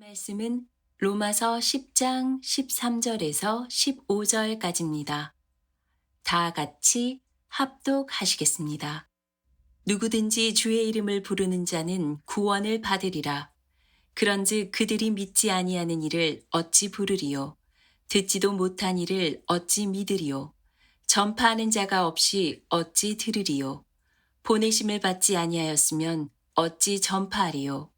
말씀은 로마서 10장 13절에서 15절까지입니다. 다 같이 합독하시겠습니다. 누구든지 주의 이름을 부르는 자는 구원을 받으리라. 그런즉 그들이 믿지 아니하는 이를 어찌 부르리요? 듣지도 못한 이를 어찌 믿으리요? 전파하는 자가 없이 어찌 들으리요? 보내심을 받지 아니하였으면 어찌 전파하리요?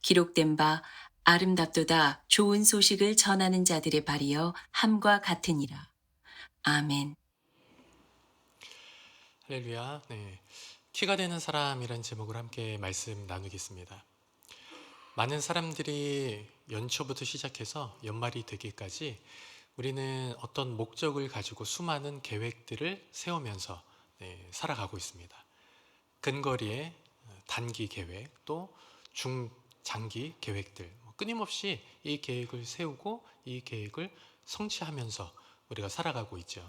기록된 바 아름답도다 좋은 소식을 전하는 자들의 발이여 함과 같으니라. 아멘. 할렐루야. 네. 키가 되는 사람이란 제목으로 함께 말씀 나누겠습니다. 많은 사람들이 연초부터 시작해서 연말이 되기까지 우리는 어떤 목적을 가지고 수많은 계획들을 세우면서 살아가고 있습니다. 근거리의 단기 계획 또 중장기 계획들 끊임없이 이 계획을 세우고 이 계획을 성취하면서 우리가 살아가고 있죠.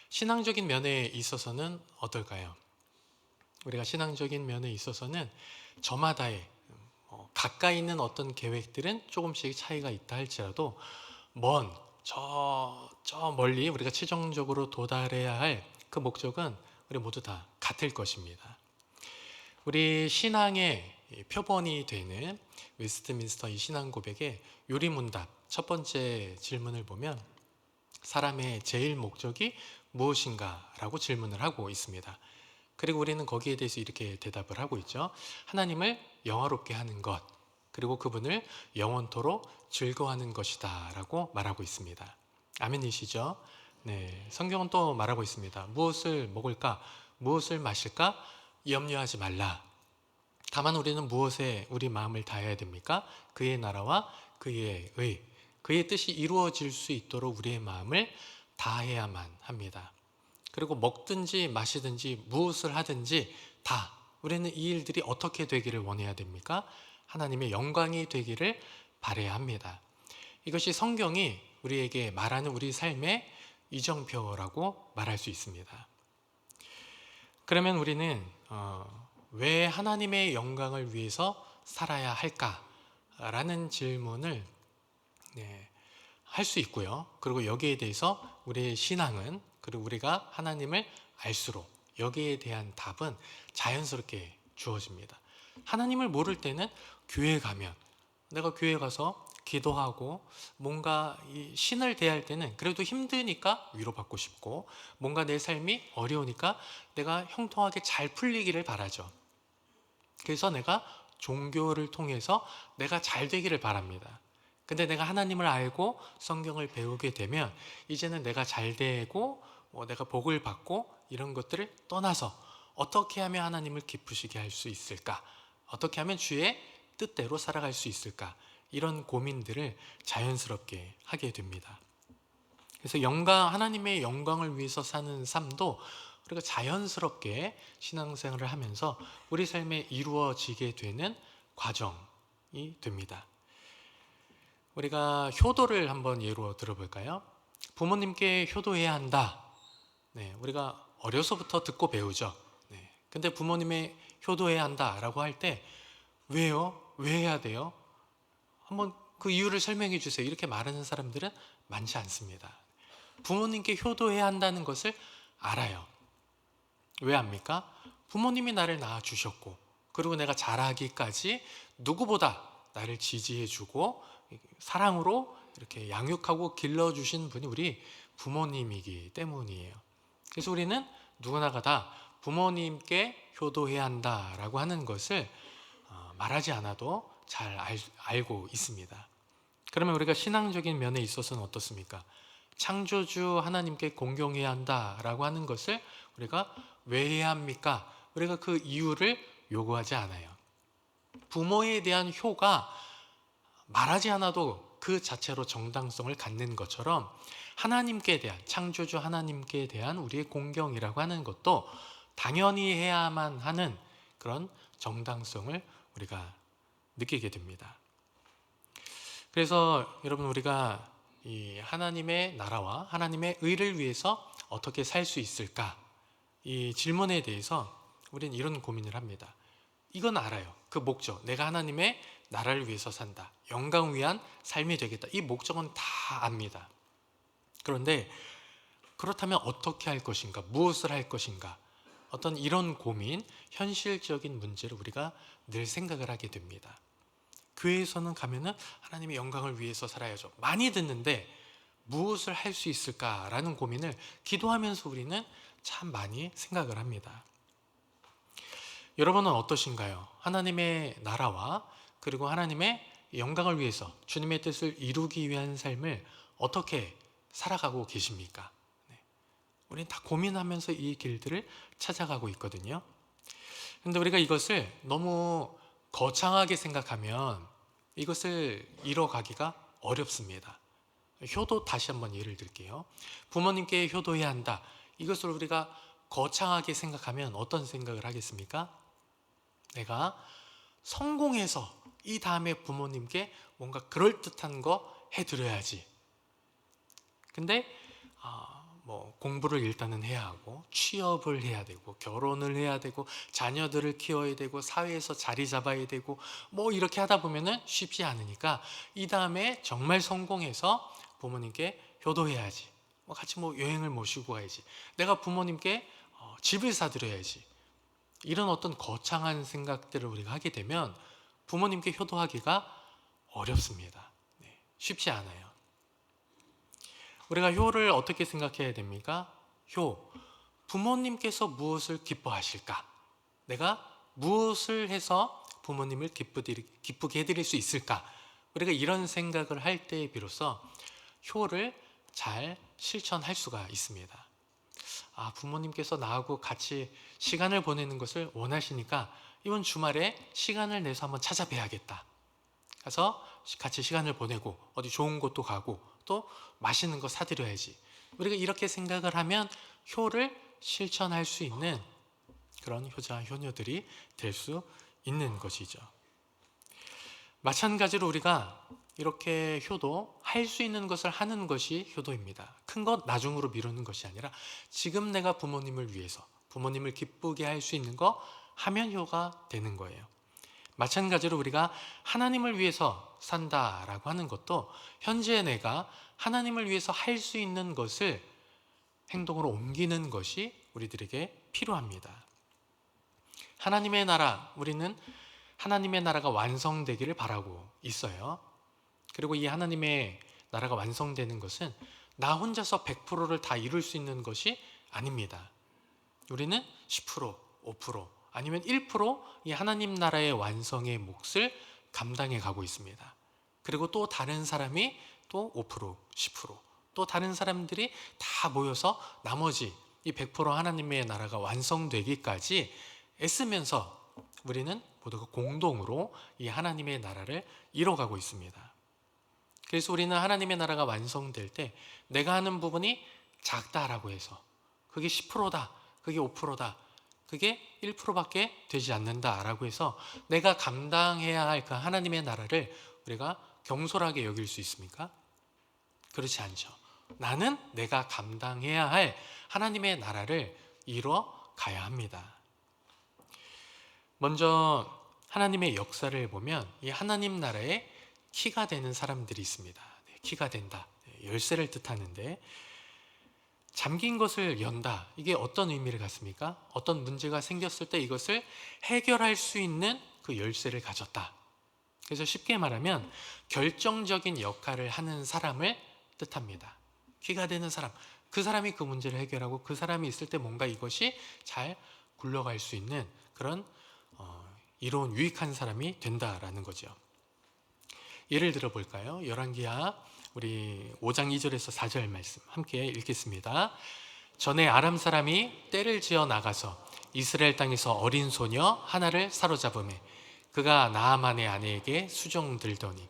신앙적인 면에 있어서는 어떨까요? 우리가 신앙적인 면에 있어서는 저마다의 가까이 있는 어떤 계획들은 조금씩 차이가 있다 할지라도 저 멀리 우리가 최종적으로 도달해야 할 그 목적은 우리 모두 다 같을 것입니다. 우리 신앙의 표본이 되는 웨스트민스터 이 신앙 고백의 요리문답 첫 번째 질문을 보면 사람의 제일 목적이 무엇인가? 라고 질문을 하고 있습니다. 그리고 우리는 거기에 대해서 이렇게 대답을 하고 있죠. 하나님을 영화롭게 하는 것, 그리고 그분을 영원토록 즐거워하는 것이다 라고 말하고 있습니다. 아멘이시죠? 네, 성경은 또 말하고 있습니다. 무엇을 먹을까? 무엇을 마실까? 염려하지 말라. 다만 우리는 무엇에 우리 마음을 다해야 됩니까? 그의 나라와 그의 의, 그의 뜻이 이루어질 수 있도록 우리의 마음을 다해야만 합니다. 그리고 먹든지 마시든지 무엇을 하든지 다 우리는 이 일들이 어떻게 되기를 원해야 됩니까? 하나님의 영광이 되기를 바라야 합니다. 이것이 성경이 우리에게 말하는 우리 삶의 이정표라고 말할 수 있습니다. 그러면 우리는 왜 하나님의 영광을 위해서 살아야 할까라는 질문을 할 수 있고요. 그리고 여기에 대해서 우리의 신앙은, 그리고 우리가 하나님을 알수록 여기에 대한 답은 자연스럽게 주어집니다. 하나님을 모를 때는 교회에 가면, 내가 교회에 가서 기도하고 뭔가 이 신을 대할 때는 그래도 힘드니까 위로받고 싶고, 뭔가 내 삶이 어려우니까 내가 형통하게 잘 풀리기를 바라죠. 그래서 내가 종교를 통해서 내가 잘 되기를 바랍니다. 근데 내가 하나님을 알고 성경을 배우게 되면 이제는 내가 잘 되고 내가 복을 받고 이런 것들을 떠나서 어떻게 하면 하나님을 기쁘시게 할 수 있을까? 어떻게 하면 주의 뜻대로 살아갈 수 있을까? 이런 고민들을 자연스럽게 하게 됩니다. 그래서 하나님의 영광을 위해서 사는 삶도 우리가 자연스럽게 신앙생활을 하면서 우리 삶에 이루어지게 되는 과정이 됩니다. 우리가 효도를 한번 예로 들어볼까요? 부모님께 효도해야 한다. 우리가 어려서부터 듣고 배우죠. 근데 부모님의 효도해야 한다라고 할 때 왜요? 왜 해야 돼요? 한번 그 이유를 설명해 주세요. 이렇게 말하는 사람들은 많지 않습니다. 부모님께 효도해야 한다는 것을 알아요. 왜 압니까? 부모님이 나를 낳아주셨고, 그리고 내가 자라기까지 누구보다 나를 지지해주고 사랑으로 이렇게 양육하고 길러주신 분이 우리 부모님이기 때문이에요. 그래서 우리는 누구나가 다 부모님께 효도해야 한다라고 하는 것을 말하지 않아도 잘 알고 있습니다. 그러면 우리가 신앙적인 면에 있어서는 어떻습니까? 창조주 하나님께 공경해야 한다라고 하는 것을 우리가 왜 해야 합니까? 우리가 그 이유를 요구하지 않아요. 부모에 대한 효가 말하지 않아도 그 자체로 정당성을 갖는 것처럼 하나님께 대한, 창조주 하나님께 대한 우리의 공경이라고 하는 것도 당연히 해야만 하는 그런 정당성을 우리가 느끼게 됩니다. 그래서 여러분, 우리가 이 하나님의 나라와 하나님의 의를 위해서 어떻게 살 수 있을까? 이 질문에 대해서 우리는 이런 고민을 합니다. 이건 알아요. 그 목적, 내가 하나님의 나라를 위해서 산다, 영광을 위한 삶이 되겠다, 이 목적은 다 압니다. 그런데 그렇다면 어떻게 할 것인가, 무엇을 할 것인가, 어떤 이런 고민, 현실적인 문제를 우리가 늘 생각을 하게 됩니다. 교회에서는 가면은 하나님의 영광을 위해서 살아야죠, 많이 듣는데 무엇을 할 수 있을까라는 고민을 기도하면서 우리는 참 많이 생각을 합니다. 여러분은 어떠신가요? 하나님의 나라와 그리고 하나님의 영광을 위해서 주님의 뜻을 이루기 위한 삶을 어떻게 살아가고 계십니까? 우리는 다 고민하면서 이 길들을 찾아가고 있거든요. 그런데 우리가 이것을 너무 거창하게 생각하면 이것을 이뤄가기가 어렵습니다. 효도 다시 한번 예를 들게요. 부모님께 효도해야 한다, 이것을 우리가 거창하게 생각하면 어떤 생각을 하겠습니까? 내가 성공해서 이 다음에 부모님께 뭔가 그럴듯한 거 해드려야지. 근데 뭐 공부를 일단은 해야 하고, 취업을 해야 되고, 결혼을 해야 되고, 자녀들을 키워야 되고, 사회에서 자리 잡아야 되고, 뭐 이렇게 하다 보면은 쉽지 않으니까 이 다음에 정말 성공해서 부모님께 효도해야지, 뭐 같이 뭐 여행을 모시고 가야지, 내가 부모님께 집을 사드려야지, 이런 어떤 거창한 생각들을 우리가 하게 되면 부모님께 효도하기가 어렵습니다. 쉽지 않아요. 우리가 효를 어떻게 생각해야 됩니까? 효, 부모님께서 무엇을 기뻐하실까? 내가 무엇을 해서 부모님을 기쁘게 해드릴 수 있을까? 우리가 이런 생각을 할 때에 비로소 효를 잘 실천할 수가 있습니다. 부모님께서 나하고 같이 시간을 보내는 것을 원하시니까 이번 주말에 시간을 내서 한번 찾아뵈야겠다. 가서 같이 시간을 보내고 어디 좋은 곳도 가고 또 맛있는 거 사드려야지. 우리가 이렇게 생각을 하면 효를 실천할 수 있는 그런 효자, 효녀들이 될 수 있는 것이죠. 마찬가지로 우리가 이렇게 효도, 할 수 있는 것을 하는 것이 효도입니다. 큰 것 나중으로 미루는 것이 아니라 지금 내가 부모님을 위해서, 부모님을 기쁘게 할 수 있는 거 하면 효가 되는 거예요. 마찬가지로 우리가 하나님을 위해서 산다라고 하는 것도 현재 내가 하나님을 위해서 할 수 있는 것을 행동으로 옮기는 것이 우리들에게 필요합니다. 하나님의 나라, 우리는 하나님의 나라가 완성되기를 바라고 있어요. 그리고 이 하나님의 나라가 완성되는 것은 나 혼자서 100%를 다 이룰 수 있는 것이 아닙니다. 우리는 10%, 5%, 아니면 1%이 하나님 나라의 완성의 몫을 감당해 가고 있습니다. 그리고 또 다른 사람이 또 5%, 10%, 또 다른 사람들이 다 모여서 나머지 이 100% 하나님의 나라가 완성되기까지 애쓰면서 우리는 모두가 공동으로 이 하나님의 나라를 이뤄가고 있습니다. 그래서 우리는 하나님의 나라가 완성될 때 내가 하는 부분이 작다라고 해서 그게 10%다, 그게 5%다, 그게 1%밖에 되지 않는다라고 해서 내가 감당해야 할 그 하나님의 나라를 우리가 경솔하게 여길 수 있습니까? 그렇지 않죠. 나는 내가 감당해야 할 하나님의 나라를 이뤄 가야 합니다. 먼저 하나님의 역사를 보면 이 하나님 나라에 키가 되는 사람들이 있습니다. 키가 된다, 열쇠를 뜻하는데, 잠긴 것을 연다, 이게 어떤 의미를 갖습니까? 어떤 문제가 생겼을 때 이것을 해결할 수 있는 그 열쇠를 가졌다. 그래서 쉽게 말하면 결정적인 역할을 하는 사람을 뜻합니다. 키가 되는 사람, 그 사람이 그 문제를 해결하고 그 사람이 있을 때 뭔가 이것이 잘 굴러갈 수 있는 그런 이로운 유익한 사람이 된다라는 거죠. 예를 들어 볼까요? 열왕기하 우리 5장 2절에서 4절 말씀 함께 읽겠습니다. 전에 아람 사람이 떼를 지어 나가서 이스라엘 땅에서 어린 소녀 하나를 사로잡음에 그가 나아만의 아내에게 수종들더니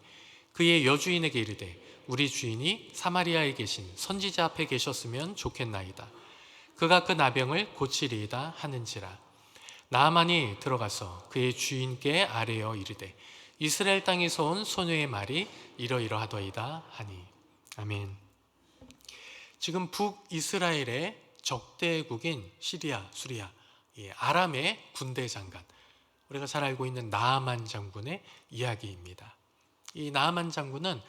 그의 여주인에게 이르되 우리 주인이 사마리아에 계신 선지자 앞에 계셨으면 좋겠나이다. 그가 그 나병을 고치리이다 하는지라. 나아만이 들어가서 그의 주인께 아뢰어 이르되 이스라엘 땅에서 온 소녀의 말이 이러이러하더이다 하니. 아멘. 지금 북이스라엘의 적대국인 시리아, 수리아, 아람의 군대 장관, 우리가 잘 알고 있는 나아만 장군의 이야기입니다. 이 나아만 장군은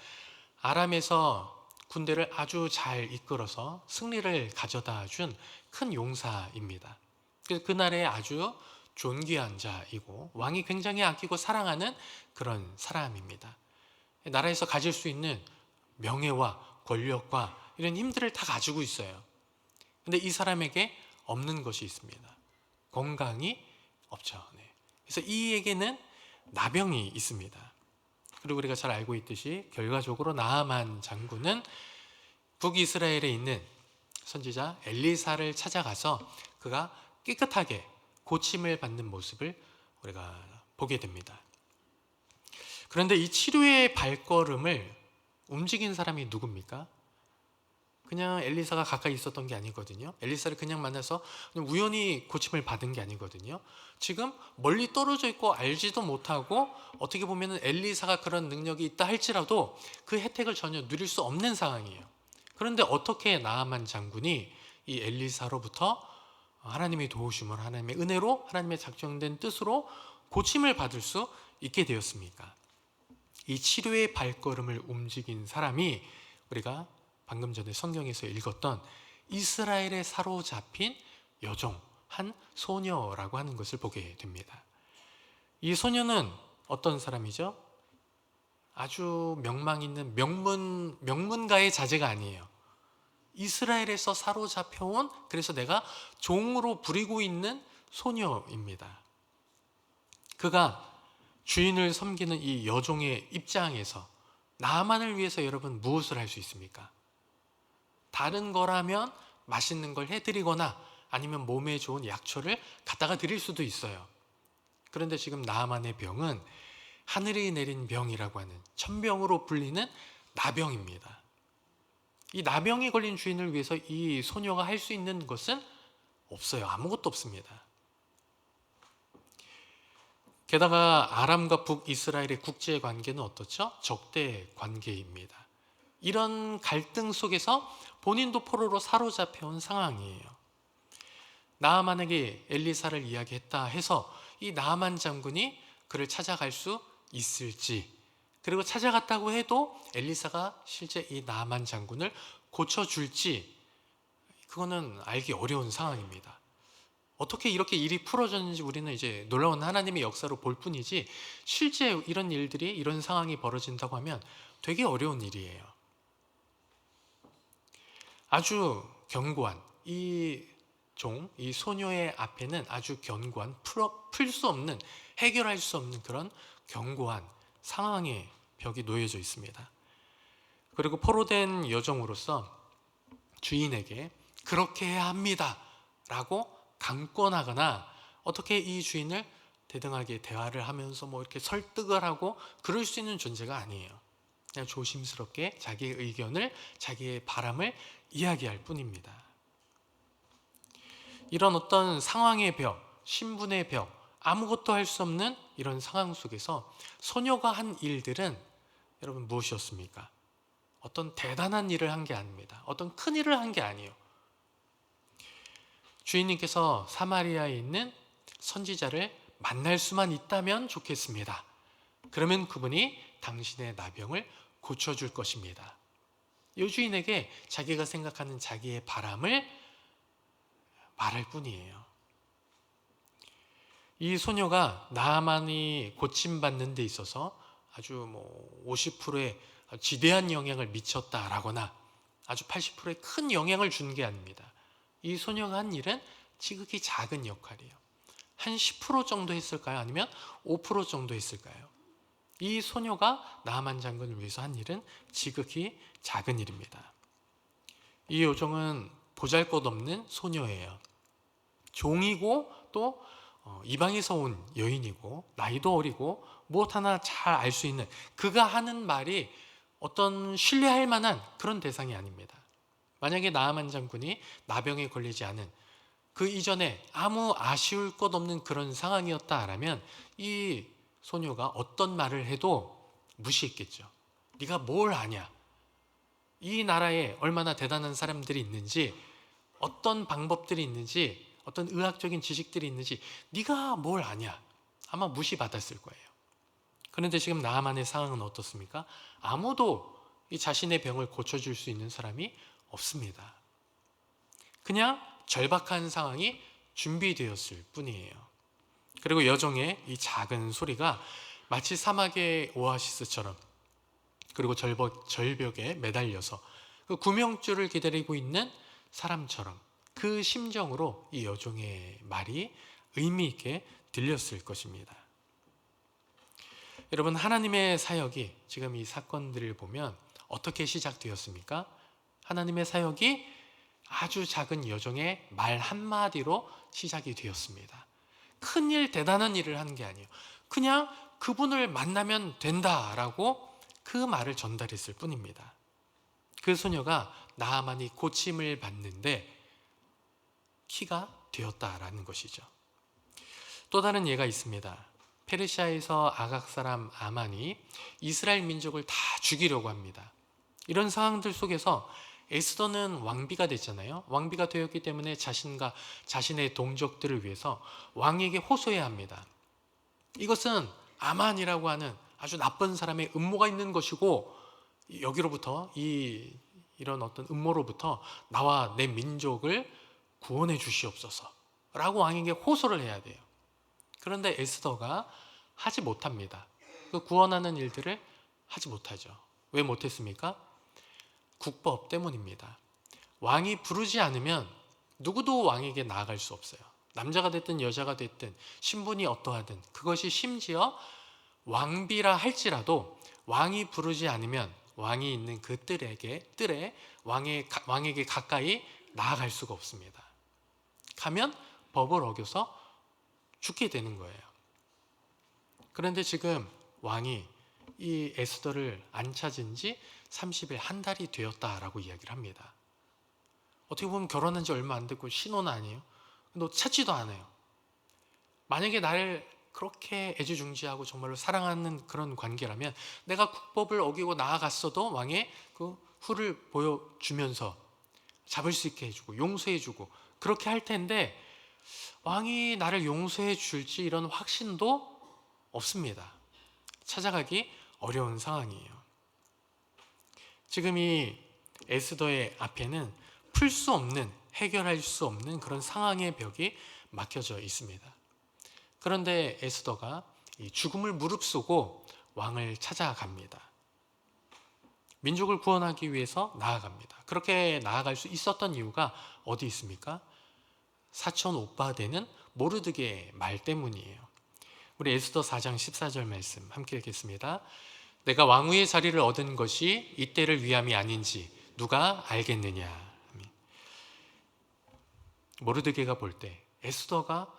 아람에서 군대를 아주 잘 이끌어서 승리를 가져다 준 큰 용사입니다. 그래서 그날의 아주 존귀한 자이고 왕이 굉장히 아끼고 사랑하는 그런 사람입니다. 나라에서 가질 수 있는 명예와 권력과 이런 힘들을 다 가지고 있어요. 근데 이 사람에게 없는 것이 있습니다. 건강이 없죠. 네. 그래서 이에게는 나병이 있습니다. 그리고 우리가 잘 알고 있듯이 결과적으로 나아만 장군은 북이스라엘에 있는 선지자 엘리사를 찾아가서 그가 깨끗하게 고침을 받는 모습을 우리가 보게 됩니다. 그런데 이 치료의 발걸음을 움직인 사람이 누굽니까? 그냥 엘리사가 가까이 있었던 게 아니거든요. 엘리사를 그냥 만나서 그냥 우연히 고침을 받은 게 아니거든요. 지금 멀리 떨어져 있고 알지도 못하고 어떻게 보면 엘리사가 그런 능력이 있다 할지라도 그 혜택을 전혀 누릴 수 없는 상황이에요. 그런데 어떻게 나아만 장군이 이 엘리사로부터 하나님의 도우심으로, 하나님의 은혜로, 하나님의 작정된 뜻으로 고침을 받을 수 있게 되었습니까? 이 치료의 발걸음을 움직인 사람이 우리가 방금 전에 성경에서 읽었던 이스라엘에 사로잡힌 여종, 한 소녀라고 하는 것을 보게 됩니다. 이 소녀는 어떤 사람이죠? 아주 명망 있는 명문가의 자제가 아니에요. 이스라엘에서 사로잡혀온, 그래서 내가 종으로 부리고 있는 소녀입니다. 그가 주인을 섬기는 이 여종의 입장에서 나만을 위해서 여러분 무엇을 할 수 있습니까? 다른 거라면 맛있는 걸 해드리거나 아니면 몸에 좋은 약초를 갖다가 드릴 수도 있어요. 그런데 지금 나아만의 병은 하늘이 내린 병이라고 하는 천병으로 불리는 나병입니다. 이 나병이 걸린 주인을 위해서 이 소녀가 할 수 있는 것은 없어요. 아무것도 없습니다. 게다가 아람과 북이스라엘의 국제 관계는 어떻죠? 적대 관계입니다. 이런 갈등 속에서 본인도 포로로 사로잡혀온 상황이에요. 나아만에게 엘리사를 이야기했다 해서 이 나아만 장군이 그를 찾아갈 수 있을지, 그리고 찾아갔다고 해도 엘리사가 실제 이 나아만 장군을 고쳐줄지, 그거는 알기 어려운 상황입니다. 어떻게 이렇게 일이 풀어졌는지 우리는 이제 놀라운 하나님의 역사로 볼 뿐이지, 실제 이런 일들이, 이런 상황이 벌어진다고 하면 되게 어려운 일이에요. 아주 견고한 이 소녀의 앞에는 아주 견고한, 풀 수 없는, 해결할 수 없는 그런 견고한 상황의 벽이 놓여져 있습니다. 그리고 포로된 여종으로서 주인에게 그렇게 해야 합니다 라고 강권하거나 어떻게 이 주인을 대등하게 대화를 하면서 뭐 이렇게 설득을 하고 그럴 수 있는 존재가 아니에요. 그냥 조심스럽게 자기의 의견을, 자기의 바람을 이야기할 뿐입니다. 이런 어떤 상황의 벽, 신분의 벽, 아무것도 할 수 없는 이런 상황 속에서 소녀가 한 일들은 여러분 무엇이었습니까? 어떤 대단한 일을 한 게 아닙니다. 어떤 큰 일을 한 게 아니에요. 주인님께서 사마리아에 있는 선지자를 만날 수만 있다면 좋겠습니다. 그러면 그분이 당신의 나병을 고쳐줄 것입니다. 이 주인에게 자기가 생각하는 자기의 바람을 말할 뿐이에요. 이 소녀가 나아만이 고침받는 데 있어서 아주 50%의 지대한 영향을 미쳤다라거나 아주 80%의 큰 영향을 준 게 아닙니다. 이 소녀가 한 일은 지극히 작은 역할이에요. 한 10% 정도 했을까요? 아니면 5% 정도 했을까요? 이 소녀가 나아만 장군을 위해서 한 일은 지극히 작은 일입니다. 이 여종은 보잘것없는 소녀예요. 종이고 또 이방에서 온 여인이고 나이도 어리고 무엇 하나 잘 알 수 있는, 그가 하는 말이 어떤 신뢰할 만한 그런 대상이 아닙니다. 만약에 나아만 장군이 나병에 걸리지 않은 그 이전에 아무 아쉬울 것 없는 그런 상황이었다라면 이 소녀가 어떤 말을 해도 무시했겠죠. 네가 뭘 아냐? 이 나라에 얼마나 대단한 사람들이 있는지, 어떤 방법들이 있는지, 어떤 의학적인 지식들이 있는지 네가 뭘 아냐? 아마 무시받았을 거예요. 그런데 지금 나아만의 상황은 어떻습니까? 아무도 이 자신의 병을 고쳐줄 수 있는 사람이 없습니다. 그냥 절박한 상황이 준비되었을 뿐이에요. 그리고 여종의 이 작은 소리가 마치 사막의 오아시스처럼, 그리고 절벽에 매달려서 그 구명줄을 기다리고 있는 사람처럼 그 심정으로 이 여종의 말이 의미 있게 들렸을 것입니다. 여러분, 하나님의 사역이 지금 이 사건들을 보면 어떻게 시작되었습니까? 하나님의 사역이 아주 작은 여종의 말 한마디로 시작이 되었습니다. 큰일, 대단한 일을 하는 게 아니에요. 그냥 그분을 만나면 된다라고 그 말을 전달했을 뿐입니다. 그 소녀가 나아만이 고침을 받는데 키가 되었다라는 것이죠. 또 다른 예가 있습니다. 페르시아에서 아각 사람 아만이 이스라엘 민족을 다 죽이려고 합니다. 이런 상황들 속에서 에스더는 왕비가 됐잖아요. 왕비가 되었기 때문에 자신과 자신의 동족들을 위해서 왕에게 호소해야 합니다. 이것은 아만이라고 하는 아주 나쁜 사람의 음모가 있는 것이고, 여기로부터 이런 어떤 음모로부터 나와 내 민족을 구원해 주시옵소서 라고 왕에게 호소를 해야 돼요. 그런데 에스더가 하지 못합니다. 그 구원하는 일들을 하지 못하죠. 왜 못했습니까? 국법 때문입니다. 왕이 부르지 않으면 누구도 왕에게 나아갈 수 없어요. 남자가 됐든 여자가 됐든 신분이 어떠하든, 그것이 심지어 왕비라 할지라도 왕이 부르지 않으면 왕이 있는 그 뜰에 왕에게 가까이 나아갈 수가 없습니다. 가면 법을 어겨서 죽게 되는 거예요. 그런데 지금 왕이 이 에스더를 안 찾은 지 30일, 한 달이 되었다라고 이야기를 합니다. 어떻게 보면 결혼한 지 얼마 안 됐고 신혼 아니에요? 너 찾지도 않아요. 만약에 나를 그렇게 애지중지하고 정말로 사랑하는 그런 관계라면 내가 국법을 어기고 나아갔어도 왕의 그 후를 보여주면서 잡을 수 있게 해주고 용서해주고 그렇게 할 텐데, 왕이 나를 용서해 줄지 이런 확신도 없습니다. 찾아가기 어려운 상황이에요. 지금 이 에스더의 앞에는 풀 수 없는, 해결할 수 없는 그런 상황의 벽이 막혀져 있습니다. 그런데 에스더가 이 죽음을 무릅쓰고 왕을 찾아갑니다. 민족을 구원하기 위해서 나아갑니다. 그렇게 나아갈 수 있었던 이유가 어디 있습니까? 사촌 오빠 되는 모르드게의 말 때문이에요. 우리 에스더 4장 14절 말씀 함께 읽겠습니다. 내가 왕후의 자리를 얻은 것이 이때를 위함이 아닌지 누가 알겠느냐. 모르드게가 볼 때 에스더가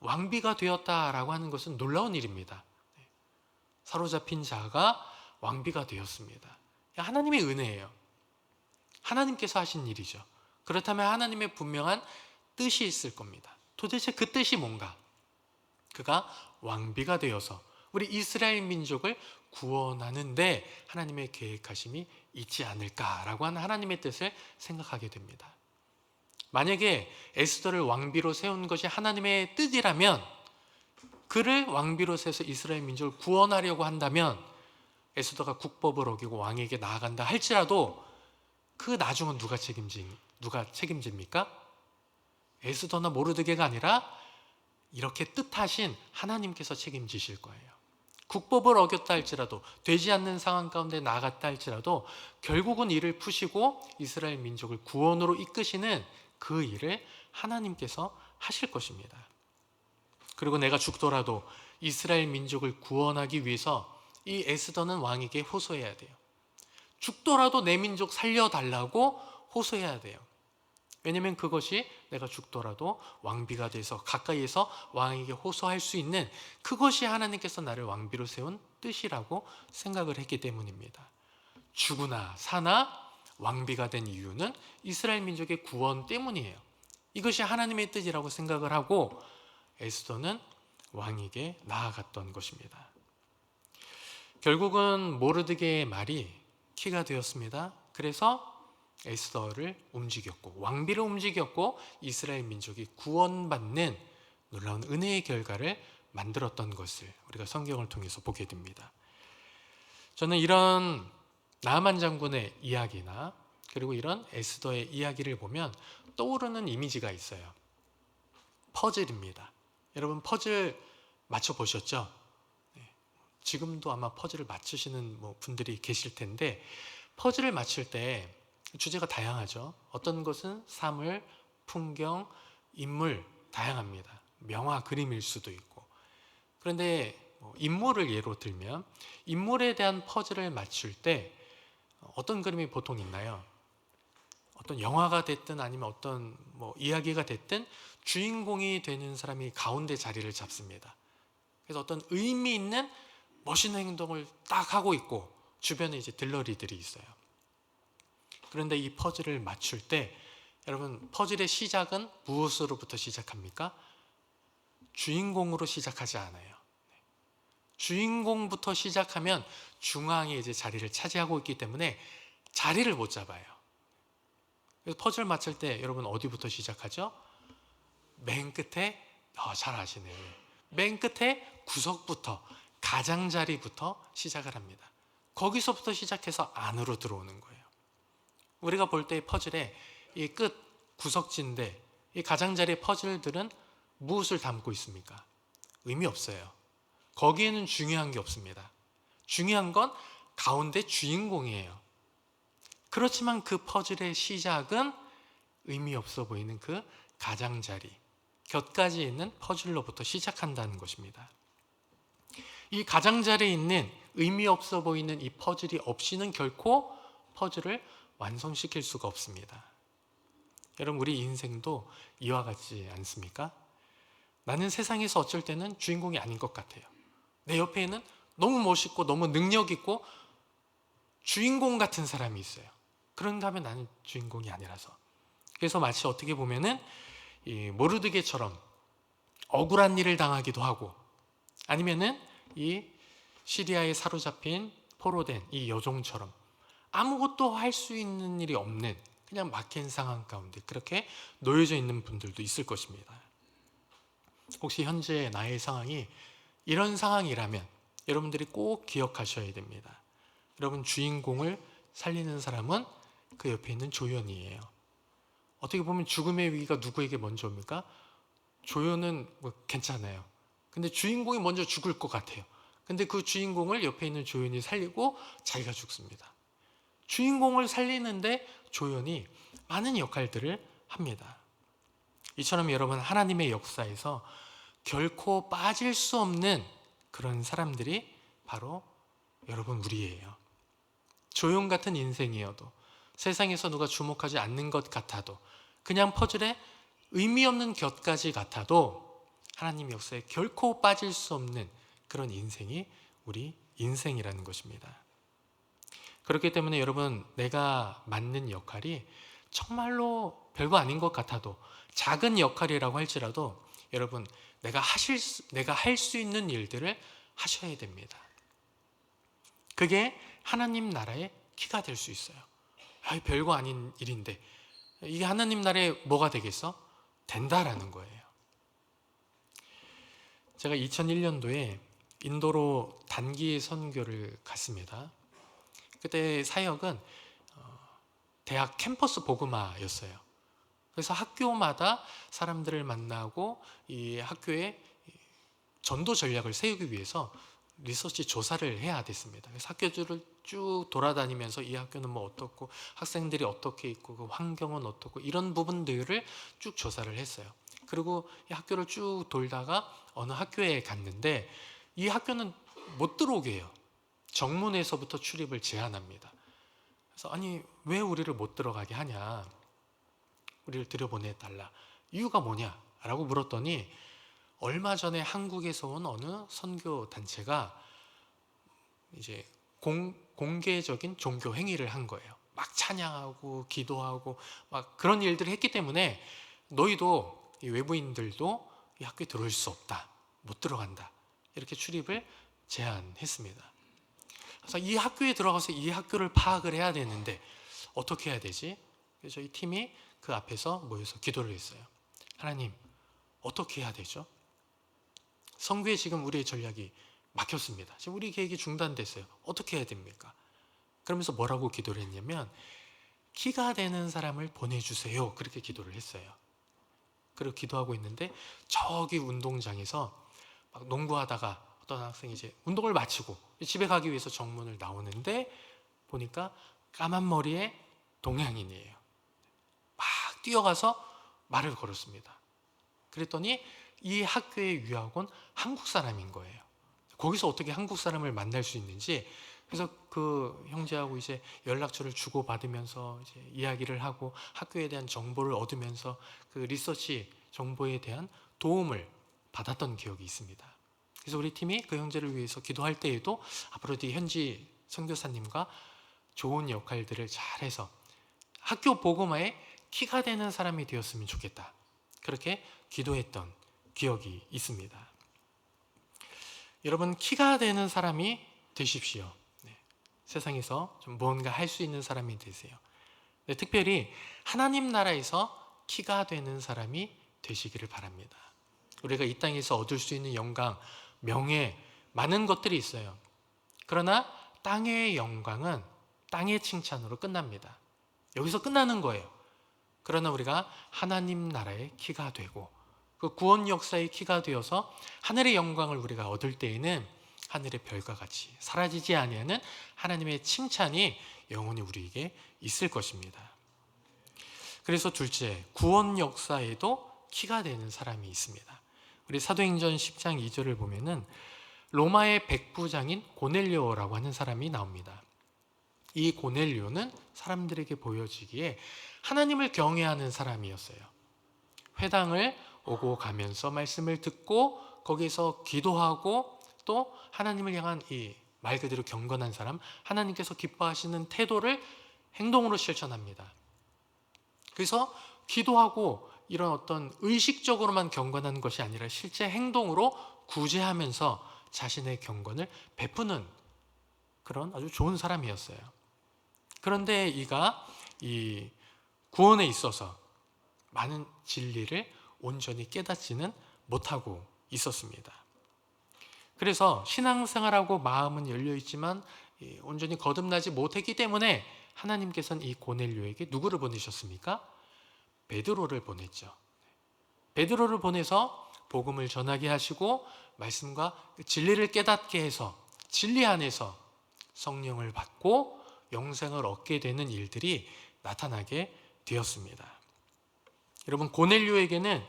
왕비가 되었다라고 하는 것은 놀라운 일입니다. 사로잡힌 자가 왕비가 되었습니다. 하나님의 은혜예요. 하나님께서 하신 일이죠. 그렇다면 하나님의 분명한 뜻이 있을 겁니다. 도대체 그 뜻이 뭔가? 그가 왕비가 되어서 우리 이스라엘 민족을 구원하는데 하나님의 계획하심이 있지 않을까라고 하는 하나님의 뜻을 생각하게 됩니다. 만약에 에스더를 왕비로 세운 것이 하나님의 뜻이라면, 그를 왕비로 세워서 이스라엘 민족을 구원하려고 한다면 에스더가 국법을 어기고 왕에게 나아간다 할지라도 그 나중은 누가 책임집니까? 에스더나 모르드게가 아니라 이렇게 뜻하신 하나님께서 책임지실 거예요. 국법을 어겼다 할지라도, 되지 않는 상황 가운데 나아갔다 할지라도 결국은 이를 푸시고 이스라엘 민족을 구원으로 이끄시는 그 일을 하나님께서 하실 것입니다. 그리고 내가 죽더라도 이스라엘 민족을 구원하기 위해서 이 에스더는 왕에게 호소해야 돼요. 죽더라도 내 민족 살려달라고 호소해야 돼요. 왜냐하면 그것이 내가 죽더라도 왕비가 돼서 가까이에서 왕에게 호소할 수 있는, 그것이 하나님께서 나를 왕비로 세운 뜻이라고 생각을 했기 때문입니다. 죽으나 사나 왕비가 된 이유는 이스라엘 민족의 구원 때문이에요. 이것이 하나님의 뜻이라고 생각을 하고 에스더는 왕에게 나아갔던 것입니다. 결국은 모르드게의 말이 키가 되었습니다. 그래서 에스더를 움직였고 왕비를 움직였고 이스라엘 민족이 구원받는 놀라운 은혜의 결과를 만들었던 것을 우리가 성경을 통해서 보게 됩니다. 저는 이런 나아만 장군의 이야기나 그리고 이런 에스더의 이야기를 보면 떠오르는 이미지가 있어요. 퍼즐입니다. 여러분 퍼즐 맞춰보셨죠? 지금도 아마 퍼즐을 맞추시는 분들이 계실 텐데, 퍼즐을 맞출 때 주제가 다양하죠. 어떤 것은 사물, 풍경, 인물 다양합니다. 명화, 그림일 수도 있고. 그런데 인물을 예로 들면 인물에 대한 퍼즐을 맞출 때 어떤 그림이 보통 있나요? 어떤 영화가 됐든 아니면 어떤 이야기가 됐든 주인공이 되는 사람이 가운데 자리를 잡습니다. 그래서 어떤 의미 있는 멋있는 행동을 딱 하고 있고 주변에 이제 들러리들이 있어요. 그런데 이 퍼즐을 맞출 때 여러분, 퍼즐의 시작은 무엇으로부터 시작합니까? 주인공으로 시작하지 않아요. 주인공부터 시작하면 중앙에 이제 자리를 차지하고 있기 때문에 자리를 못 잡아요. 그래서 퍼즐 맞출 때 여러분 어디부터 시작하죠? 맨 끝에, 잘 아시네요. 맨 끝에 구석부터, 가장자리부터 시작을 합니다. 거기서부터 시작해서 안으로 들어오는 거예요. 우리가 볼 때 퍼즐의 이 끝 구석진데 이 가장자리 퍼즐들은 무엇을 담고 있습니까? 의미 없어요. 거기에는 중요한 게 없습니다. 중요한 건 가운데 주인공이에요. 그렇지만 그 퍼즐의 시작은 의미 없어 보이는 그 가장자리, 곁가지에 있는 퍼즐로부터 시작한다는 것입니다. 이 가장자리에 있는 의미 없어 보이는 이 퍼즐이 없이는 결코 퍼즐을 완성시킬 수가 없습니다. 여러분, 우리 인생도 이와 같지 않습니까? 나는 세상에서 어쩔 때는 주인공이 아닌 것 같아요. 내 옆에는 너무 멋있고 너무 능력 있고 주인공 같은 사람이 있어요. 그런가 하면 나는 주인공이 아니라서. 그래서 마치 어떻게 보면은 이 모르드게처럼 억울한 일을 당하기도 하고, 아니면은 이 시리아에 사로잡힌 포로된 이 여종처럼 아무것도 할 수 있는 일이 없는 그냥 막힌 상황 가운데 그렇게 놓여져 있는 분들도 있을 것입니다. 혹시 현재 나의 상황이 이런 상황이라면 여러분들이 꼭 기억하셔야 됩니다. 여러분, 주인공을 살리는 사람은 그 옆에 있는 조연이에요. 어떻게 보면 죽음의 위기가 누구에게 먼저 옵니까? 조연은 괜찮아요. 근데 주인공이 먼저 죽을 것 같아요. 근데 그 주인공을 옆에 있는 조연이 살리고 자기가 죽습니다. 주인공을 살리는데 조연이 많은 역할들을 합니다. 이처럼 여러분, 하나님의 역사에서 결코 빠질 수 없는 그런 사람들이 바로 여러분 우리예요. 조연 같은 인생이어도, 세상에서 누가 주목하지 않는 것 같아도, 그냥 퍼즐에 의미 없는 곁가지 같아도 하나님 역사에 결코 빠질 수 없는 그런 인생이 우리 인생이라는 것입니다. 그렇기 때문에 여러분, 내가 맡는 역할이 정말로 별거 아닌 것 같아도, 작은 역할이라고 할지라도 여러분, 내가 할 수 있는 일들을 하셔야 됩니다. 그게 하나님 나라의 키가 될 수 있어요. 별거 아닌 일인데 이게 하나님 나라에 뭐가 되겠어? 된다라는 거예요. 제가 2001년도에 인도로 단기 선교를 갔습니다. 그때 사역은 대학 캠퍼스 복음화였어요. 그래서 학교마다 사람들을 만나고 이 학교의 전도 전략을 세우기 위해서 리서치 조사를 해야 됐습니다. 그래서 학교들을 쭉 돌아다니면서 이 학교는 뭐 어떻고 학생들이 어떻게 있고 그 환경은 어떻고 이런 부분들을 쭉 조사를 했어요. 그리고 이 학교를 쭉 돌다가 어느 학교에 갔는데 이 학교는 못 들어오게 해요. 정문에서부터 출입을 제한합니다. 그래서 아니, 왜 우리를 못 들어가게 하냐, 우리를 들여보내달라, 이유가 뭐냐 라고 물었더니 얼마 전에 한국에서 온 어느 선교 단체가 이제 공개적인 종교 행위를 한 거예요. 막 찬양하고 기도하고 막 그런 일들을 했기 때문에 너희도, 이 외부인들도 이 학교에 들어올 수 없다, 못 들어간다, 이렇게 출입을 제한했습니다. 그래서 이 학교에 들어가서 이 학교를 파악을 해야 되는데 어떻게 해야 되지? 그래서 저희 팀이 그 앞에서 모여서 기도를 했어요. 하나님, 어떻게 해야 되죠? 선교에 지금 우리의 전략이 막혔습니다. 지금 우리 계획이 중단됐어요. 어떻게 해야 됩니까? 그러면서 뭐라고 기도를 했냐면 키가 되는 사람을 보내주세요. 그렇게 기도를 했어요. 그리고 기도하고 있는데 저기 운동장에서 막 농구하다가 어떤 학생이 이제 운동을 마치고 집에 가기 위해서 정문을 나오는데 보니까 까만 머리에 동양인이에요. 막 뛰어가서 말을 걸었습니다. 그랬더니 이 학교의 유학원 한국 사람인 거예요. 거기서 어떻게 한국 사람을 만날 수 있는지, 그래서 그 형제하고 이제 연락처를 주고 받으면서 이제 이야기를 하고 학교에 대한 정보를 얻으면서 그 리서치 정보에 대한 도움을 받았던 기억이 있습니다. 그래서 우리 팀이 그 형제를 위해서 기도할 때에도 앞으로도 이 현지 선교사님과 좋은 역할들을 잘해서 학교 복음화에 키가 되는 사람이 되었으면 좋겠다, 그렇게 기도했던 기억이 있습니다. 여러분, 키가 되는 사람이 되십시오. 네. 세상에서 좀 무언가 할 수 있는 사람이 되세요. 네, 특별히 하나님 나라에서 키가 되는 사람이 되시기를 바랍니다. 우리가 이 땅에서 얻을 수 있는 영광, 명예, 많은 것들이 있어요. 그러나 땅의 영광은 땅의 칭찬으로 끝납니다. 여기서 끝나는 거예요. 그러나 우리가 하나님 나라의 키가 되고 그 구원 역사의 키가 되어서 하늘의 영광을 우리가 얻을 때에는 하늘의 별과 같이 사라지지 아니하는 하나님의 칭찬이 영원히 우리에게 있을 것입니다. 그래서 둘째, 구원 역사에도 키가 되는 사람이 있습니다. 우리 사도행전 10장 2절을 보면은 로마의 백부장인 고넬료라고 하는 사람이 나옵니다. 이 고넬료는 사람들에게 보여지기에 하나님을 경외하는 사람이었어요. 회당을 오고 가면서 말씀을 듣고 거기서 기도하고 또 하나님을 향한 이 말 그대로 경건한 사람, 하나님께서 기뻐하시는 태도를 행동으로 실천합니다. 그래서 기도하고 이런 어떤 의식적으로만 경건한 것이 아니라 실제 행동으로 구제하면서 자신의 경건을 베푸는 그런 아주 좋은 사람이었어요. 그런데 이가 이 구원에 있어서 많은 진리를 온전히 깨닫지는 못하고 있었습니다. 그래서 신앙생활하고 마음은 열려있지만 온전히 거듭나지 못했기 때문에 하나님께서는 이 고넬료에게 누구를 보내셨습니까? 베드로를 보냈죠. 베드로를 보내서 복음을 전하게 하시고 말씀과 진리를 깨닫게 해서 진리 안에서 성령을 받고 영생을 얻게 되는 일들이 나타나게 되었습니다. 여러분, 고넬료에게는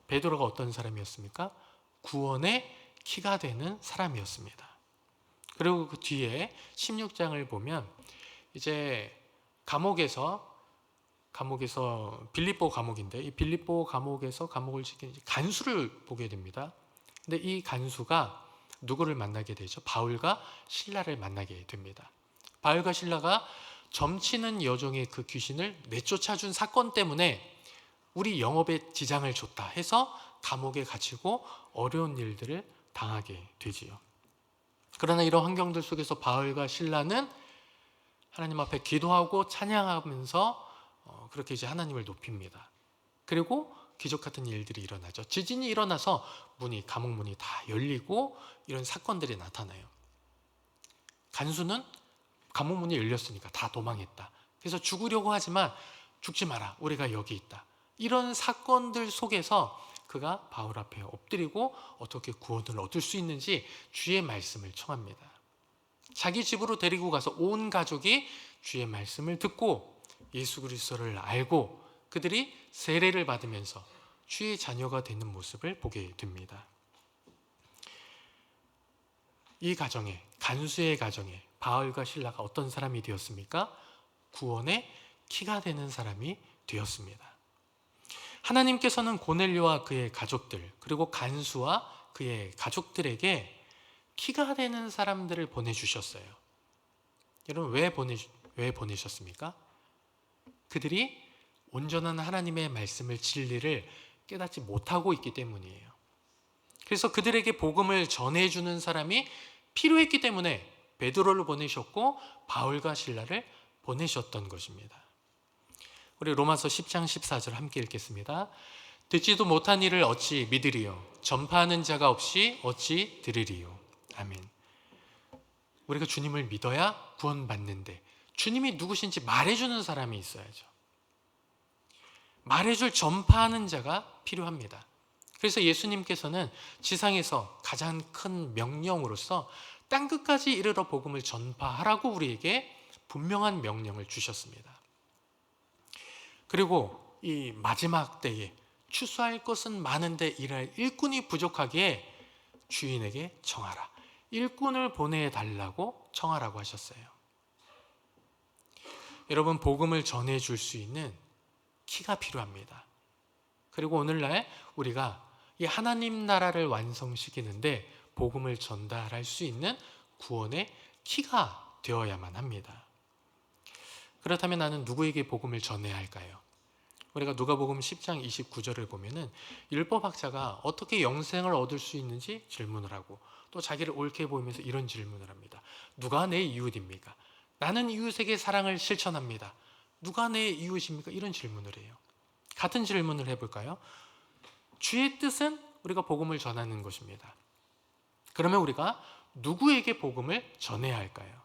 베드로가 어떤 사람이었습니까? 구원의 키가 되는 사람이었습니다. 그리고 그 뒤에 16장을 보면 이제 감옥에서 빌립보 감옥인데 이 빌립보 감옥에서 감옥을 지킨 간수를 보게 됩니다. 근데 이 간수가 누구를 만나게 되죠? 바울과 실라를 만나게 됩니다. 바울과 실라가 점치는 여종의 그 귀신을 내쫓아준 사건 때문에 우리 영업에 지장을 줬다 해서 감옥에 갇히고 어려운 일들을 당하게 되지요. 그러나 이런 환경들 속에서 바울과 실라는 하나님 앞에 기도하고 찬양하면서 그렇게 이제 하나님을 높입니다. 그리고 기적 같은 일들이 일어나죠. 지진이 일어나서 감옥 문이 다 열리고 이런 사건들이 나타나요. 간수는 감옥 문이 열렸으니까 다 도망했다. 그래서 죽으려고 하지만 죽지 마라. 우리가 여기 있다. 이런 사건들 속에서 그가 바울 앞에 엎드리고 어떻게 구원을 얻을 수 있는지 주의 말씀을 청합니다. 자기 집으로 데리고 가서 온 가족이 주의 말씀을 듣고 예수 그리스도를 알고 그들이 세례를 받으면서 주의 자녀가 되는 모습을 보게 됩니다. 이 가정에, 간수의 가정에 바울과 실라가 어떤 사람이 되었습니까? 구원의 키가 되는 사람이 되었습니다. 하나님께서는 고넬료와 그의 가족들 그리고 간수와 그의 가족들에게 키가 되는 사람들을 보내주셨어요. 여러분, 왜 보내셨습니까? 그들이 온전한 하나님의 말씀을 진리를 깨닫지 못하고 있기 때문이에요. 그래서 그들에게 복음을 전해주는 사람이 필요했기 때문에 베드로를 보내셨고 바울과 실라를 보내셨던 것입니다. 우리 로마서 10장 14절 함께 읽겠습니다. 듣지도 못한 일을 어찌 믿으리요? 전파하는 자가 없이 어찌 들으리요? 아멘. 우리가 주님을 믿어야 구원받는데 주님이 누구신지 말해주는 사람이 있어야죠. 말해줄 전파하는 자가 필요합니다. 그래서 예수님께서는 지상에서 가장 큰 명령으로서 땅끝까지 이르러 복음을 전파하라고 우리에게 분명한 명령을 주셨습니다. 그리고 이 마지막 때에 추수할 것은 많은데 일할 일꾼이 부족하기에 주인에게 청하라. 일꾼을 보내달라고 청하라고 하셨어요. 여러분, 복음을 전해줄 수 있는 키가 필요합니다. 그리고 오늘날 우리가 이 하나님 나라를 완성시키는데 복음을 전달할 수 있는 구원의 키가 되어야만 합니다. 그렇다면 나는 누구에게 복음을 전해야 할까요? 우리가 누가복음 10장 29절을 보면은 율법학자가 어떻게 영생을 얻을 수 있는지 질문을 하고 또 자기를 옳게 보이면서 이런 질문을 합니다. 누가 내 이웃입니까? 나는 이웃에게 사랑을 실천합니다. 누가 내 이웃입니까? 이런 질문을 해요. 같은 질문을 해볼까요? 주의 뜻은 우리가 복음을 전하는 것입니다. 그러면 우리가 누구에게 복음을 전해야 할까요?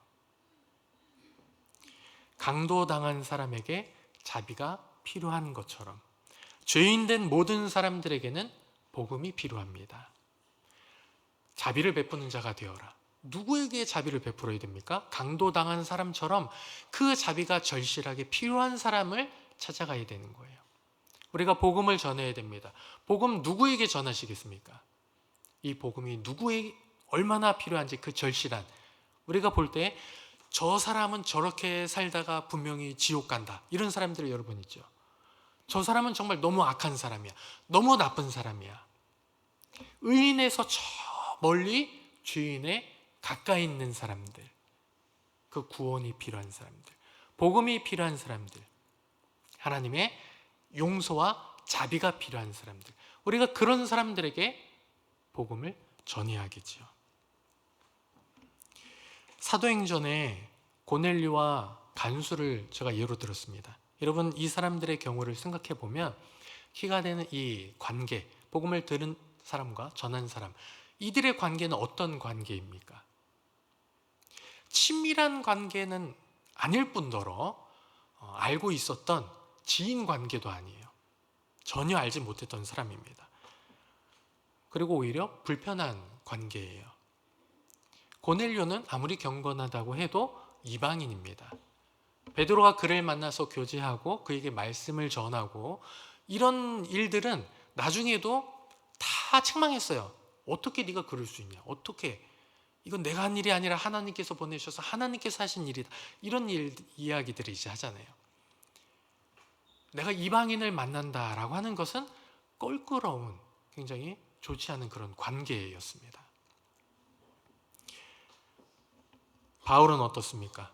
강도당한 사람에게 자비가 필요한 것처럼 죄인된 모든 사람들에게는 복음이 필요합니다. 자비를 베푸는 자가 되어라. 누구에게 자비를 베풀어야 됩니까? 강도당한 사람처럼 그 자비가 절실하게 필요한 사람을 찾아가야 되는 거예요. 우리가 복음을 전해야 됩니다. 복음 누구에게 전하시겠습니까? 이 복음이 누구에게 얼마나 필요한지 그 절실한, 우리가 볼 때 저 사람은 저렇게 살다가 분명히 지옥 간다, 이런 사람들이 여러분 있죠. 저 사람은 정말 너무 악한 사람이야, 너무 나쁜 사람이야. 의인에서 저 멀리 주인의 가까이 있는 사람들, 그 구원이 필요한 사람들, 복음이 필요한 사람들, 하나님의 용서와 자비가 필요한 사람들, 우리가 그런 사람들에게 복음을 전해야겠죠. 사도행전에 고넬료와 간수를 제가 예로 들었습니다. 여러분, 이 사람들의 경우를 생각해 보면 키가 되는 이 관계, 복음을 들은 사람과 전한 사람, 이들의 관계는 어떤 관계입니까? 친밀한 관계는 아닐 뿐더러 알고 있었던 지인 관계도 아니에요. 전혀 알지 못했던 사람입니다. 그리고 오히려 불편한 관계예요. 고넬료는 아무리 경건하다고 해도 이방인입니다. 베드로가 그를 만나서 교제하고 그에게 말씀을 전하고 이런 일들은 나중에도 다 책망했어요. 어떻게 네가 그럴 수 있냐? 어떻게? 이건 내가 한 일이 아니라 하나님께서 보내셔서 하나님께서 하신 일이다. 이런 이야기들을 이제 하잖아요. 내가 이방인을 만난다라고 하는 것은 껄끄러운, 굉장히 좋지 않은 그런 관계였습니다. 바울은 어떻습니까?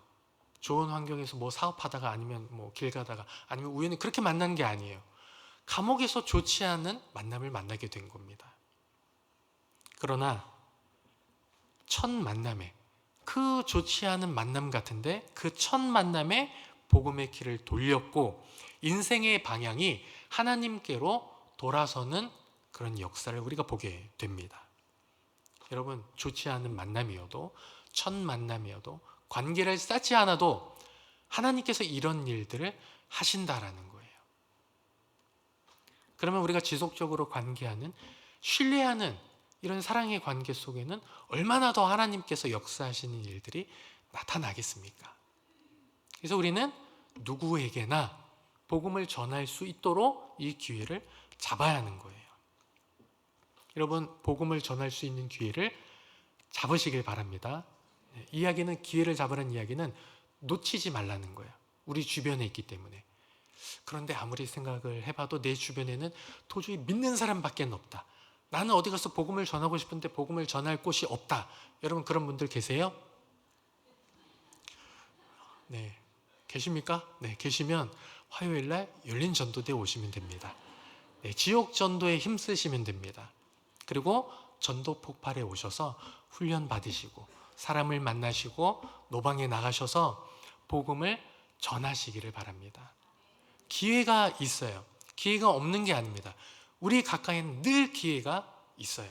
좋은 환경에서 뭐 사업하다가 아니면 뭐 길 가다가 아니면 우연히 그렇게 만난 게 아니에요. 감옥에서 좋지 않은 만남을 만나게 된 겁니다. 그러나 첫 만남에, 그 좋지 않은 만남 같은데 그 첫 만남에 복음의 길을 돌렸고 인생의 방향이 하나님께로 돌아서는 그런 역사를 우리가 보게 됩니다. 여러분, 좋지 않은 만남이어도, 첫 만남이어도, 관계를 쌓지 않아도 하나님께서 이런 일들을 하신다라는 거예요. 그러면 우리가 지속적으로 관계하는, 신뢰하는 이런 사랑의 관계 속에는 얼마나 더 하나님께서 역사하시는 일들이 나타나겠습니까? 그래서 우리는 누구에게나 복음을 전할 수 있도록 이 기회를 잡아야 하는 거예요. 여러분, 복음을 전할 수 있는 기회를 잡으시길 바랍니다. 이야기는, 기회를 잡으라는 이야기는 놓치지 말라는 거예요. 우리 주변에 있기 때문에. 그런데 아무리 생각을 해봐도 내 주변에는 도저히 믿는 사람밖에 없다. 나는 어디 가서 복음을 전하고 싶은데 복음을 전할 곳이 없다. 여러분, 그런 분들 계세요? 네, 계십니까? 네, 계시면 화요일날 열린 전도대에 오시면 됩니다. 네, 지옥 전도에 힘쓰시면 됩니다. 그리고 전도 폭발에 오셔서 훈련 받으시고 사람을 만나시고 노방에 나가셔서 복음을 전하시기를 바랍니다. 기회가 있어요. 기회가 없는 게 아닙니다. 우리 가까이는 늘 기회가 있어요.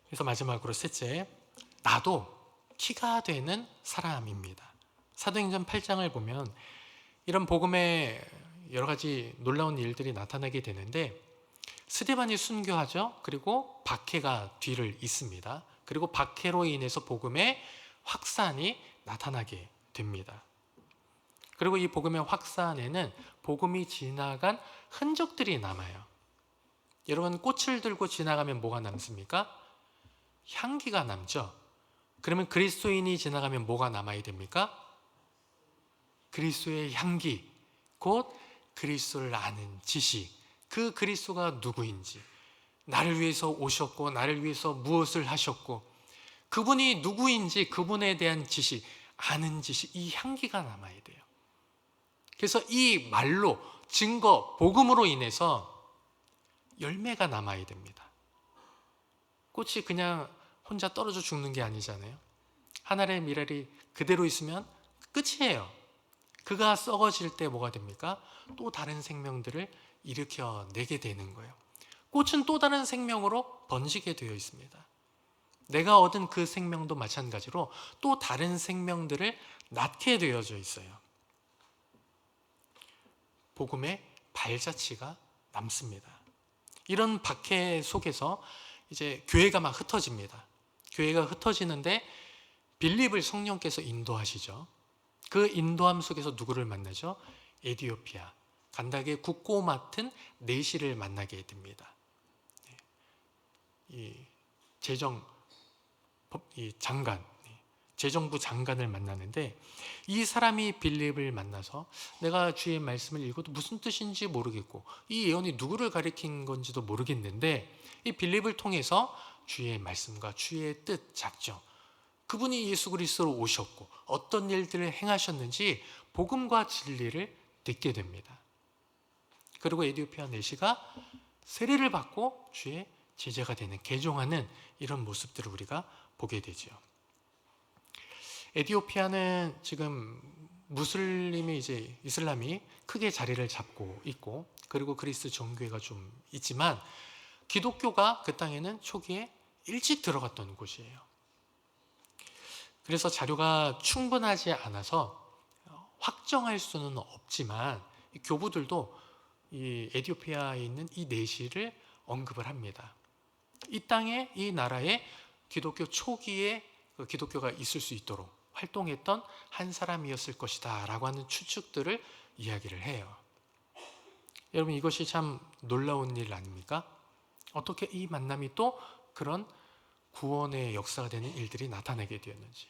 그래서 마지막으로 셋째, 나도 키가 되는 사람입니다. 사도행전 8장을 보면 이런 복음에 여러 가지 놀라운 일들이 나타나게 되는데, 스데반이 순교하죠. 그리고 박해가 뒤를 잇습니다. 그리고 박해로 인해서 복음의 확산이 나타나게 됩니다. 그리고 이 복음의 확산에는 복음이 지나간 흔적들이 남아요. 여러분, 꽃을 들고 지나가면 뭐가 남습니까? 향기가 남죠. 그러면 그리스도인이 지나가면 뭐가 남아야 됩니까? 그리스도의 향기, 곧 그리스도를 아는 지식, 그 그리스도가 누구인지, 나를 위해서 오셨고 나를 위해서 무엇을 하셨고 그분이 누구인지, 그분에 대한 지식, 아는 지식, 이 향기가 남아야 돼요. 그래서 이 말로, 증거, 복음으로 인해서 열매가 남아야 됩니다. 꽃이 그냥 혼자 떨어져 죽는 게 아니잖아요. 한 알의 미랄이 그대로 있으면 끝이에요. 그가 썩어질 때 뭐가 됩니까? 또 다른 생명들을 일으켜내게 되는 거예요. 꽃은 또 다른 생명으로 번지게 되어 있습니다. 내가 얻은 그 생명도 마찬가지로 또 다른 생명들을 낳게 되어져 있어요. 복음의 발자취가 남습니다. 이런 박해 속에서 이제 교회가 막 흩어집니다. 교회가 흩어지는데 빌립을 성령께서 인도하시죠. 그 인도함 속에서 누구를 만나죠? 에디오피아, 간닥에 국고 맡은 내시를 만나게 됩니다. 이 장관, 재정부 장관을 만나는데, 이 사람이 빌립을 만나서 내가 주의 말씀을 읽어도 무슨 뜻인지 모르겠고 이 예언이 누구를 가리킨 건지도 모르겠는데, 이 빌립을 통해서 주의 말씀과 주의 뜻, 작정, 그분이 예수 그리스도로 오셨고 어떤 일들을 행하셨는지 복음과 진리를 듣게 됩니다. 그리고 에디오피아 내시가 세례를 받고 주의 제자가 되는, 개종하는 이런 모습들을 우리가 보게 되죠. 에디오피아는 지금 이슬람이 크게 자리를 잡고 있고, 그리고 그리스 정교회가 좀 있지만 기독교가 그 땅에는 초기에 일찍 들어갔던 곳이에요. 그래서 자료가 충분하지 않아서 확정할 수는 없지만 교부들도 이 에티오피아에 있는 이 내시를 언급을 합니다. 이 땅에, 이 나라에 기독교 초기에 기독교가 있을 수 있도록 활동했던 한 사람이었을 것이다 라고 하는 추측들을 이야기를 해요. 여러분, 이것이 참 놀라운 일 아닙니까? 어떻게 이 만남이 또 그런 구원의 역사가 되는 일들이 나타나게 되었는지.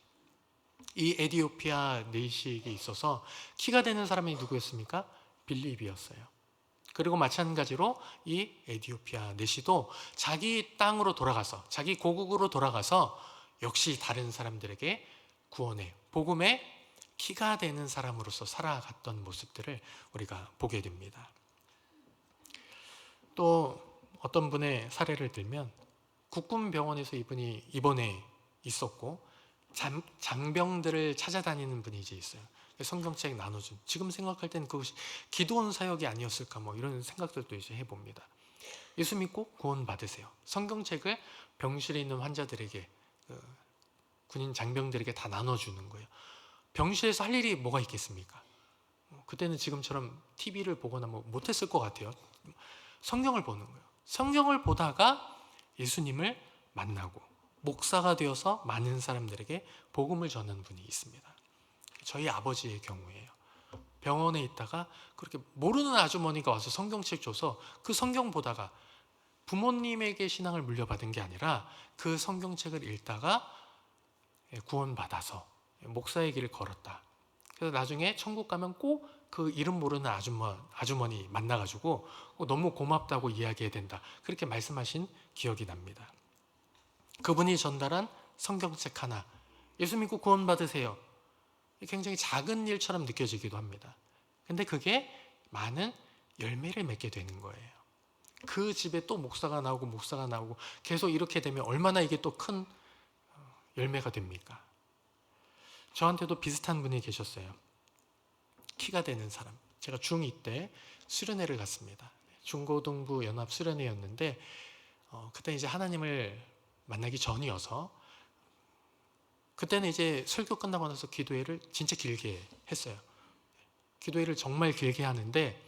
이 에티오피아 내시에게 있어서 키가 되는 사람이 누구였습니까? 빌립이었어요. 그리고 마찬가지로 이 에티오피아 내시도 자기 땅으로 돌아가서, 자기 고국으로 돌아가서 역시 다른 사람들에게 구원의 복음의 키가 되는 사람으로서 살아갔던 모습들을 우리가 보게 됩니다. 또 어떤 분의 사례를 들면, 국군병원에서 이분이 입원해 있었고 장병들을 찾아다니는 분이 이제 있어요. 성경책 나눠준, 지금 생각할 때는 그것이 기도원 사역이 아니었을까, 이런 생각들도 이제 해봅니다. 예수 믿고 구원 받으세요. 성경책을 병실에 있는 환자들에게, 군인 장병들에게 다 나눠주는 거예요. 병실에서 할 일이 뭐가 있겠습니까? 그때는 지금처럼 TV를 보거나 못했을 것 같아요. 성경을 보는 거예요. 성경을 보다가 예수님을 만나고 목사가 되어서 많은 사람들에게 복음을 전하는 분이 있습니다. 저희 아버지의 경우에요. 병원에 있다가 그렇게 모르는 아주머니가 와서 성경책 줘서 그 성경 보다가, 부모님에게 신앙을 물려받은 게 아니라 그 성경책을 읽다가 구원받아서 목사의 길을 걸었다. 그래서 나중에 천국 가면 꼭 그 이름 모르는 아주머니 만나가지고 너무 고맙다고 이야기해야 된다, 그렇게 말씀하신 기억이 납니다. 그분이 전달한 성경책 하나, 예수 믿고 구원 받으세요, 굉장히 작은 일처럼 느껴지기도 합니다. 근데 그게 많은 열매를 맺게 되는 거예요. 그 집에 또 목사가 나오고 계속 이렇게 되면 얼마나 이게 또 큰 열매가 됩니까? 저한테도 비슷한 분이 계셨어요. 키가 되는 사람. 제가 중2 때 수련회를 갔습니다. 중고등부 연합 수련회였는데 그때 이제 하나님을 만나기 전이어서 그때는 이제 설교 끝나고 나서 기도회를 진짜 길게 했어요. 기도회를 정말 길게 하는데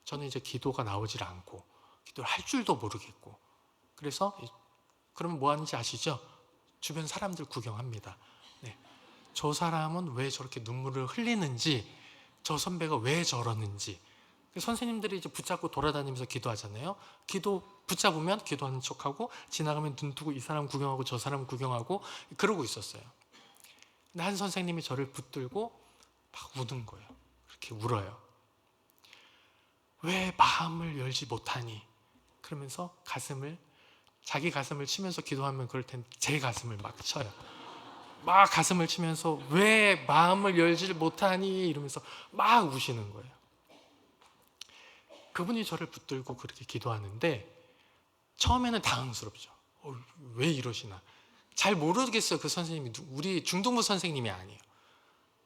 저는 이제 기도가 나오질 않고 기도를 할 줄도 모르겠고 그래서 그러면 뭐 하는지 아시죠? 주변 사람들 구경합니다. 네. 저 사람은 왜 저렇게 눈물을 흘리는지 저 선배가 왜 저러는지 선생님들이 이제 붙잡고 돌아다니면서 기도하잖아요. 기도 붙잡으면 기도하는 척하고 지나가면 눈 뜨고 이 사람 구경하고 저 사람 구경하고 그러고 있었어요. 근데 한 선생님이 저를 붙들고 막 우는 거예요. 그렇게 울어요. 왜 마음을 열지 못하니? 그러면서 자기 가슴을 치면서 기도하면 그럴 텐데 제 가슴을 막 쳐요. 막 가슴을 치면서 왜 마음을 열지 못하니? 이러면서 막 우시는 거예요. 그분이 저를 붙들고 그렇게 기도하는데 처음에는 당황스럽죠. 왜 이러시나? 잘 모르겠어요. 그 선생님이 우리 중등부 선생님이 아니에요.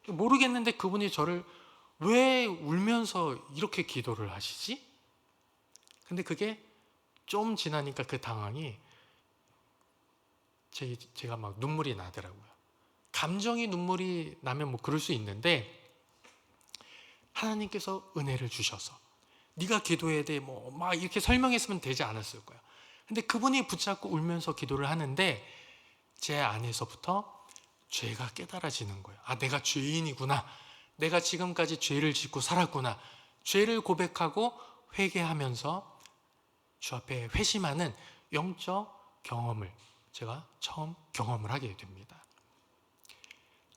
모르겠는데 그분이 저를 왜 울면서 이렇게 기도를 하시지? 근데 그게 좀 지나니까 그 당황이 제가 막 눈물이 나더라고요. 감정이 눈물이 나면 뭐 그럴 수 있는데 하나님께서 은혜를 주셔서 네가 기도해야 돼 뭐 막 이렇게 설명했으면 되지 않았을 거예요. 근데 그분이 붙잡고 울면서 기도를 하는데 제 안에서부터 죄가 깨달아지는 거예요. 아, 내가 죄인이구나. 내가 지금까지 죄를 짓고 살았구나. 죄를 고백하고 회개하면서 주 앞에 회심하는 영적 경험을 제가 처음 경험을 하게 됩니다.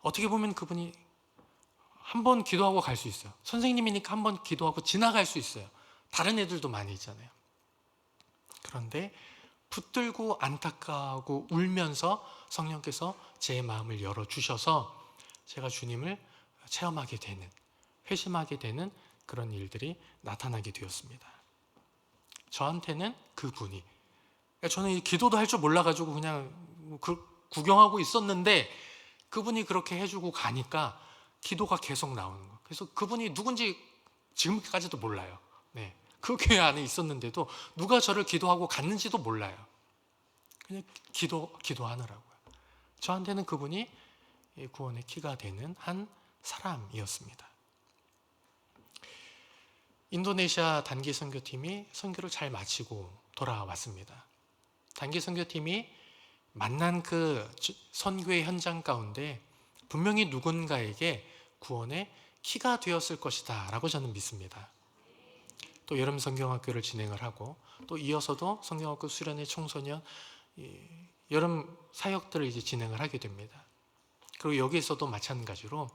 어떻게 보면 그분이 한 번 기도하고 갈 수 있어요. 선생님이니까 한 번 기도하고 지나갈 수 있어요. 다른 애들도 많이 있잖아요. 그런데 붙들고 안타까워하고 울면서 성령께서 제 마음을 열어주셔서 제가 주님을 체험하게 되는, 회심하게 되는 그런 일들이 나타나게 되었습니다. 저한테는 그분이, 저는 기도도 할 줄 몰라가지고 그냥 구경하고 있었는데 그분이 그렇게 해주고 가니까 기도가 계속 나오는 거예요. 그래서 그분이 누군지 지금까지도 몰라요. 네. 그 교회 안에 있었는데도 누가 저를 기도하고 갔는지도 몰라요. 그냥 기도하느라고요. 저한테는 그분이 구원의 키가 되는 한 사람이었습니다. 인도네시아 단기 선교팀이 선교를 잘 마치고 돌아왔습니다. 단기 선교팀이 만난 그 선교의 현장 가운데 분명히 누군가에게 구원의 키가 되었을 것이다 라고 저는 믿습니다. 또 여름 성경학교를 진행을 하고 또 이어서도 성경학교 수련회 청소년 여름 사역들을 이제 진행을 하게 됩니다. 그리고 여기에서도 마찬가지로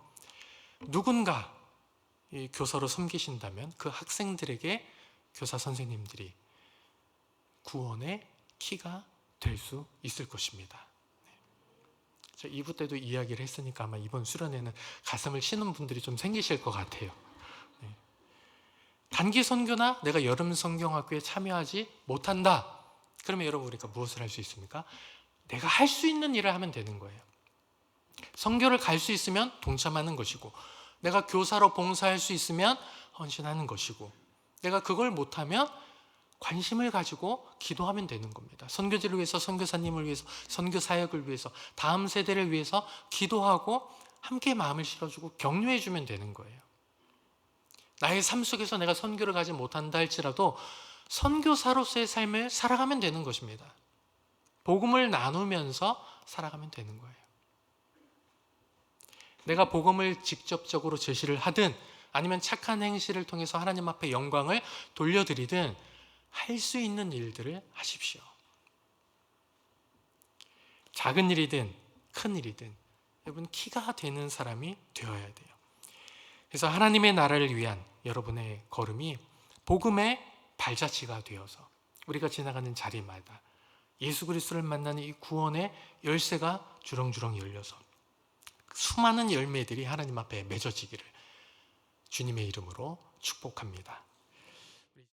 누군가 교사로 섬기신다면 그 학생들에게 교사 선생님들이 구원의 키가 될 수 있을 것입니다. 2부 때도 이야기를 했으니까 아마 이번 수련회는 가슴을 치는 분들이 좀 생기실 것 같아요. 단기 선교나 내가 여름 성경학교에 참여하지 못한다. 그러면 여러분 우리가 무엇을 할 수 있습니까? 내가 할 수 있는 일을 하면 되는 거예요. 선교를 갈 수 있으면 동참하는 것이고 내가 교사로 봉사할 수 있으면 헌신하는 것이고 내가 그걸 못하면 관심을 가지고 기도하면 되는 겁니다. 선교지를 위해서, 선교사님을 위해서, 선교 사역을 위해서, 다음 세대를 위해서 기도하고 함께 마음을 실어주고 격려해주면 되는 거예요. 나의 삶 속에서 내가 선교를 가지 못한다 할지라도 선교사로서의 삶을 살아가면 되는 것입니다. 복음을 나누면서 살아가면 되는 거예요. 내가 복음을 직접적으로 제시를 하든 아니면 착한 행실을 통해서 하나님 앞에 영광을 돌려드리든 할 수 있는 일들을 하십시오. 작은 일이든 큰 일이든 여러분 키가 되는 사람이 되어야 돼요. 그래서 하나님의 나라를 위한 여러분의 걸음이 복음의 발자취가 되어서 우리가 지나가는 자리마다 예수 그리스도를 만나는 이 구원의 열쇠가 주렁주렁 열려서 수많은 열매들이 하나님 앞에 맺어지기를 주님의 이름으로 축복합니다.